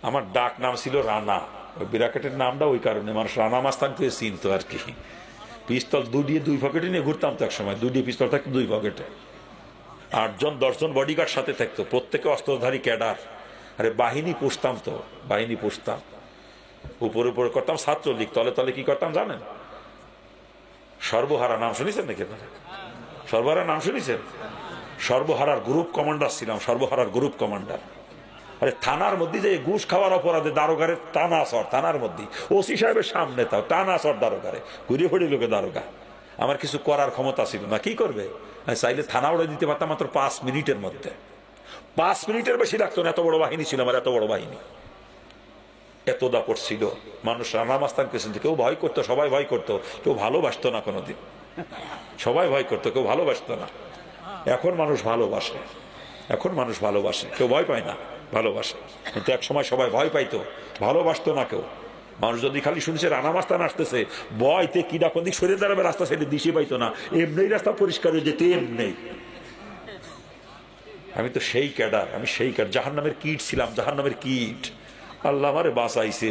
আমার ডাক নাম ছিল রানা, ওই বিরাকেটের নামটা ওই কারণে মানুষ রানা মাস্তানকে চিনতো আর কি। পিস্তল দুই পকেটে নিয়ে ঘুরতাম তো এক সময়, দুই পিস্তল থাকতো দুই পকেটে। 8জন 10জন বডিগার্ড সাথে থাকতো, প্রত্যেকে অস্ত্রধারী ক্যাডার। আরে বাহিনী পুষতাম তো, বাহিনী পুষতাম। উপরে উপরে করতাম ছাত্রলীগ, তলে তলে কি করতাম জানেন? সর্বহারা নাম শুনেছেন নাকি আপনারা? সর্বহারা নাম শুনেছেন? সর্বহারার গ্রুপ কমান্ডার ছিলাম, সর্বহারার গ্রুপ কমান্ডার। আরে থানার মধ্যে যে ঘুষ খাওয়ার অপরাধে দারোগারে টানা আসর, থানার মধ্যে ওসি সাহেবের সামনে তাও টানা আসর দারোগারে, ঘুরে ঘুরে লোকে দারোগা। আমার কিছু করার ক্ষমতা ছিল না, কি করবে? আমি চাইলে থানা উড়ে দিতে পারতাম মাত্র 5 মিনিটের মধ্যে। 5 মিনিটের বেশি লাগতো না, এত বড় বাহিনী ছিল আমার, এত বড় বাহিনী, এত দাপট ছিল। মানুষ রানা মাস্তান পেছন কেউ ভয় করতো, সবাই ভয় করতো, কেউ ভালোবাসতো না কোনোদিন। সবাই ভয় করতো, কেউ ভালোবাসতো না। এখন মানুষ ভালোবাসে, এখন মানুষ ভালোবাসে, কেউ ভয় পায় না, ভালোবাসে। কিন্তু এক সময় সবাই ভয় পাইতো, ভালোবাসতো না কেউ। মানুষ যদি খালি শুনছে রানা মাস্তান আসতেছে, ভয়তে কিনা কোন দিক সরিয়ে দাঁড়াবে, রাস্তা সাইডে দিশে পাইতো না, এমনি রাস্তা পরিষ্কার হয়ে যেত এমনি। আমি তো সেই ক্যাডার, আমি সেই ক্যাডার, জাহান্নামের কীট ছিলাম, জাহান্নামের কীট। আল্লাহ আমারে বাঁচাইছে।